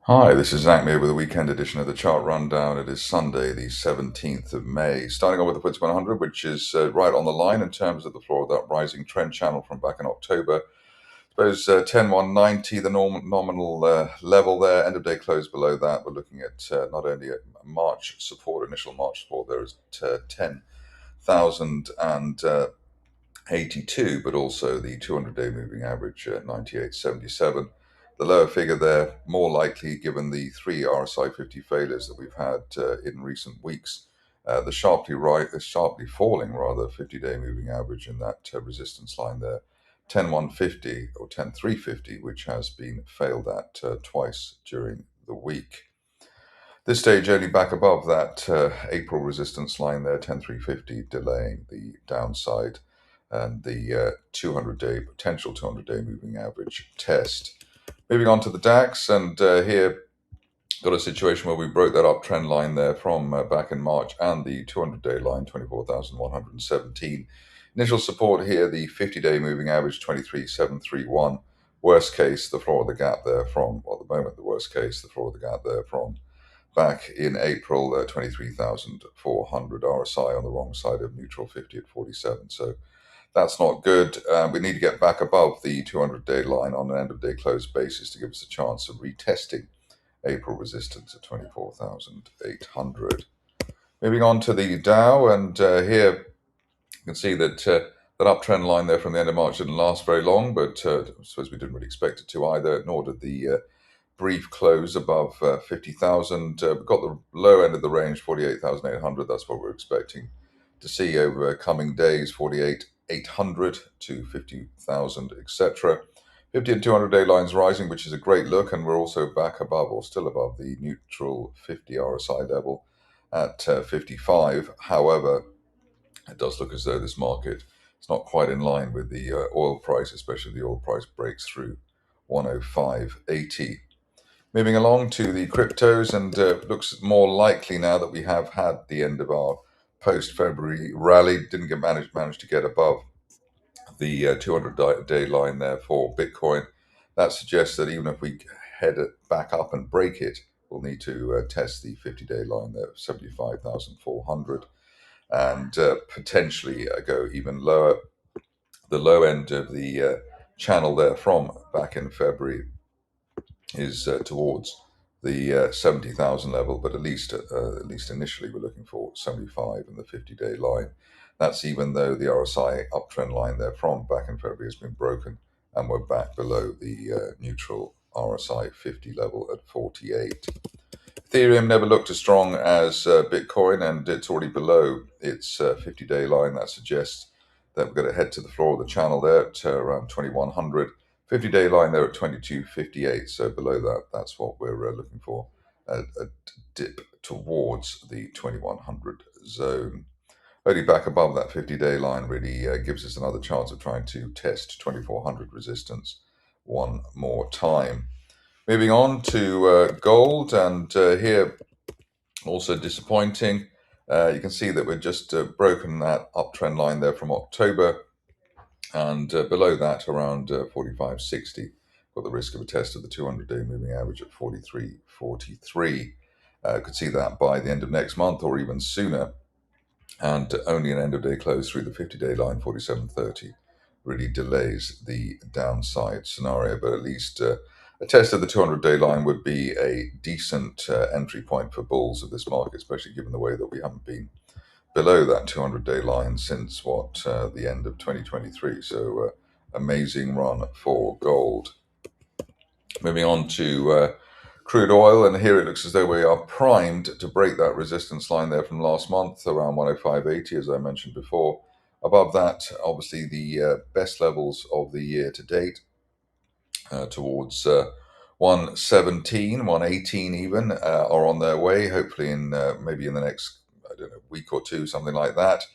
Hi, this is Zach Meir with a weekend edition of the Chart Rundown. It is Sunday, the 17th of May. Starting off with the FTSE 100, which is right on the line in terms of the floor of that rising trend channel from back in October. Suppose 10,190, the nominal level there. End of day close below that. We're looking at not only a March support, initial March support there is 10,082, but also the 200-day moving average 98.77. The lower figure there, more likely given the three RSI 50 failures that we've had in recent weeks. The sharply falling 50-day moving average in that resistance line there, 10,150 or 10,350, which has been failed at twice during the week. This stage only back above that April resistance line there, 10,350, delaying the downside and the 200-day potential 200-day moving average test. Moving on to the DAX, and here got a situation where we broke that uptrend line there from back in March, and the 200-day line 24,117. Initial support here, the 50-day moving average 23,731. Worst case, the floor of the gap there from, well, at the moment, the worst case, the floor of the gap there from back in April, 23,400 RSI on the wrong side of neutral 50 at 47. So that's not good. We need to get back above the 200-day line on an end-of-day close basis to give us a chance of retesting April resistance at 24,800. Moving on to the Dow, and here you can see that that uptrend line there from the end of March didn't last very long, but I suppose we didn't really expect it to either, nor did the brief close above 50,000. We've got the low end of the range, 48,800. That's what we're expecting to see over coming days, 48,800 to 50,000, etc. 50 and 200-day lines rising, which is a great look, and we're also back above, or still above, the neutral 50 RSI level at 55. However, it does look as though this market is not quite in line with the oil price, especially the oil price breaks through 105.80. Moving along to the cryptos, and looks more likely now that we have had the end of our post-February rally. Didn't manage to get above the 200-day line there for Bitcoin. That suggests that even if we head it back up and break it, we'll need to test the 50-day line there, 75,400, and potentially go even lower. The low end of the channel there from back in February is towards the 70,000 level, but at least initially we're looking for 75 in the 50-day line. That's even though the RSI uptrend line there from back in February has been broken, and we're back below the neutral RSI 50 level at 48. Ethereum never looked as strong as Bitcoin, and it's already below its 50-day line. That suggests that we're going to head to the floor of the channel there at around 2100. 50-day line there at 2258. So below that, that's what we're looking for, a dip towards the 2100 zone. Only back above that 50-day line really gives us another chance of trying to test 2400 resistance one more time. Moving on to gold, and here also disappointing. You can see that we've just broken that uptrend line there from October, and below that around 45.60. Got the risk of a test of the 200-day moving average at 43.43. Could see that by the end of next month or even sooner, and only an end-of-day close through the 50-day line, 47.30, really delays the downside scenario. But at least a test of the 200-day line would be a decent entry point for bulls of this market, especially given the way that we haven't been below that 200-day line since the end of 2023. So amazing run for gold. Moving on to crude oil, and here it looks as though we are primed to break that resistance line there from last month around 105.80, as I mentioned before. Above that, obviously the best levels of the year to date, towards 117, 118 even, are on their way, hopefully in maybe in the next, I don't know, week or two, something like that.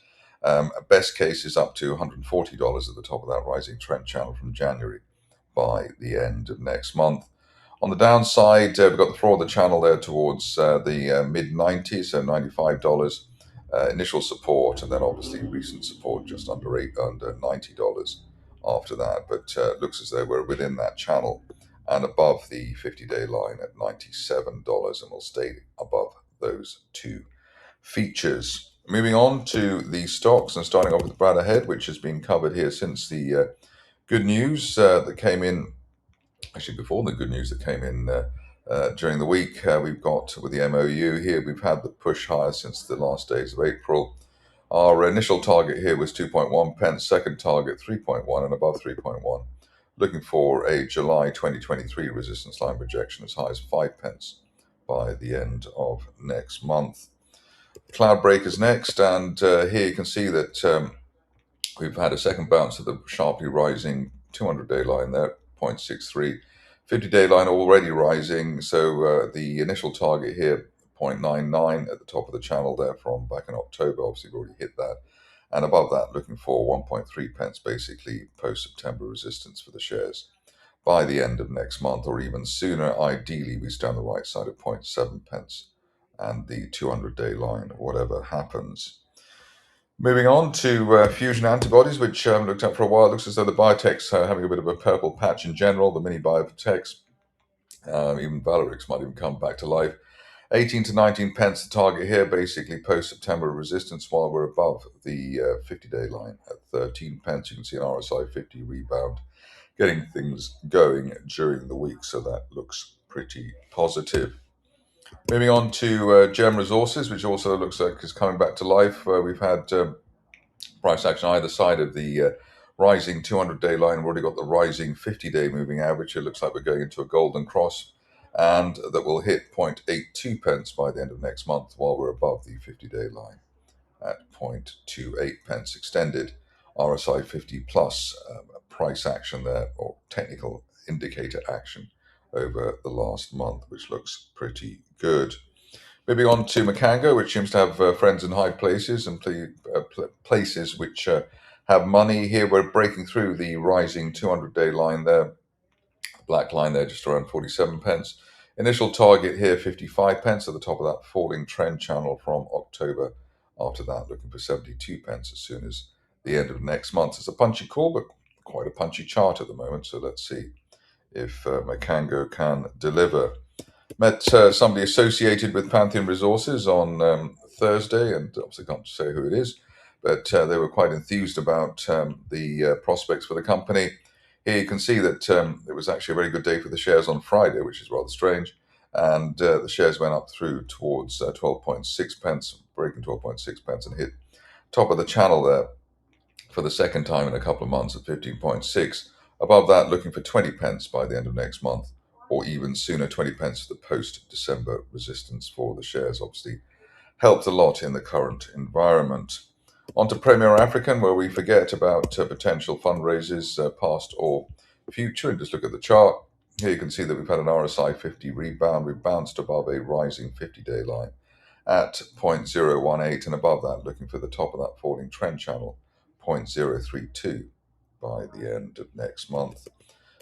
Best case is up to $140 at the top of that rising trend channel from January by the end of next month. On the downside, we've got the floor of the channel there towards the mid-90s, so $95 initial support, and then obviously recent support just under $90 after that. But looks as though we're within that channel, and above the 50-day line at $97, and will stay above those two features. Moving on to the stocks and starting off with Bradda Head, which has been covered here since the good news that came in, actually before the good news that came in during the week. We've got with the MOU here, we've had the push higher since the last days of April. Our initial target here was 2.1 pence, second target 3.1 and above 3.1. Looking for a July 2023 resistance line projection as high as 5 pence by the end of next month. Cloudbreak is next, and here you can see that we've had a second bounce of the sharply rising 200-day line there, 0.63. 50-day line already rising, so the initial target here, 0.99 at the top of the channel there from back in October. Obviously, we've already hit that. And above that, looking for 1.3 pence, basically post-September resistance for the shares by the end of next month, or even sooner. Ideally, we stay on the right side of 0.7 pence and the 200-day line, whatever happens. Moving on to fusion antibodies, which I haven't looked at for a while. It looks as though the biotechs are having a bit of a purple patch in general, the mini biotechs. Even Valerix might even come back to life. 18 to 19 pence the target here, basically post-September resistance, while we're above the 50-day line at 13 pence. You can see an RSI 50 rebound, getting things going during the week, so that looks pretty positive. Moving on to Gem Resources, which also looks like is coming back to life. We've had price action either side of the rising 200-day line. We've already got the rising 50-day moving average. It looks like we're going into a golden cross, and that will hit 0.82 pence by the end of next month, while we're above the 50-day line at 0.28 pence. Extended RSI 50 plus price action there, or technical indicator action over the last month, which looks pretty good. Moving on to Mkango, which seems to have friends in high places and places which have money. Here we're breaking through the rising 200-day line there, black line there, just around 47 pence. Initial target here, 55 pence at the top of that falling trend channel from October. After that, looking for 72 pence as soon as the end of next month. It's a punchy call, but quite a punchy chart at the moment. So let's see if Mkango can deliver. Met somebody associated with Pantheon Resources on Thursday, and obviously can't say who it is, but they were quite enthused about the prospects for the company. Here you can see that it was actually a very good day for the shares on Friday, which is rather strange, and the shares went up through towards 12.6 pence, breaking 12.6 pence, and hit top of the channel there for the second time in a couple of months at 15.6. Above that, looking for 20 pence by the end of next month, or even sooner, 20 pence for the post-December resistance for the shares. Obviously helped a lot in the current environment. On to Premier African, where we forget about potential fundraisers, past or future, and just look at the chart. Here you can see that we've had an RSI 50 rebound. We've bounced above a rising 50-day line at 0.018, and above that, looking for the top of that falling trend channel, 0.032 by the end of next month.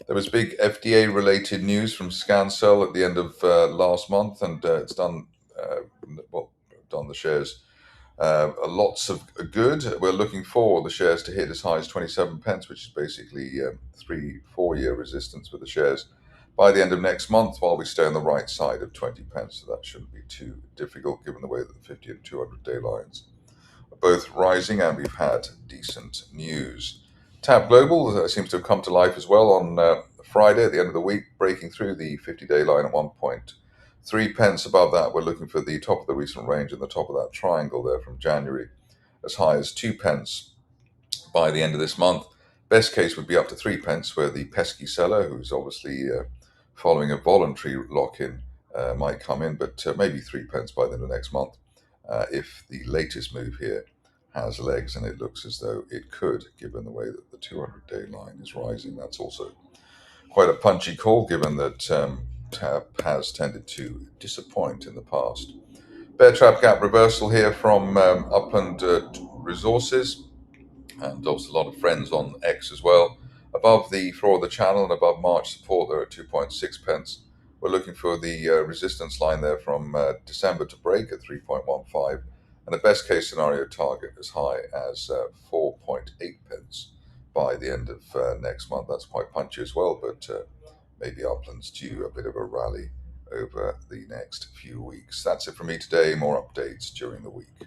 There was big FDA-related news from Scancell at the end of last month, and it's done the shares lots of good. We're looking for the shares to hit as high as 27 pence, which is basically 3-4 year resistance for the shares by the end of next month, while we stay on the right side of 20 pence. So that shouldn't be too difficult, given the way that the 50 and 200-day lines are both rising, and we've had decent news. Tab Global seems to have come to life as well on Friday at the end of the week, breaking through the 50-day line at 1.3 pence. Above that, we're looking for the top of the recent range and the top of that triangle there from January, as high as 2 pence by the end of this month. Best case would be up to 3 pence, where the pesky seller, who's obviously following a voluntary lock-in, might come in, but maybe 3 pence by the end of next month if the latest move here has legs, and it looks as though it could, given the way that the 200-day line is rising. That's also quite a punchy call, given that TAB has tended to disappoint in the past. Bear trap gap reversal here from Upland Resources, and also a lot of friends on X as well. Above the floor of the channel and above March support there at 2.6 pence. We're looking for the resistance line there from December to break at 3.15, and a best case scenario target as high as 4.8 pence by the end of next month. That's quite punchy as well, but maybe Upland's due a bit of a rally over the next few weeks. That's it from me today. More updates during the week.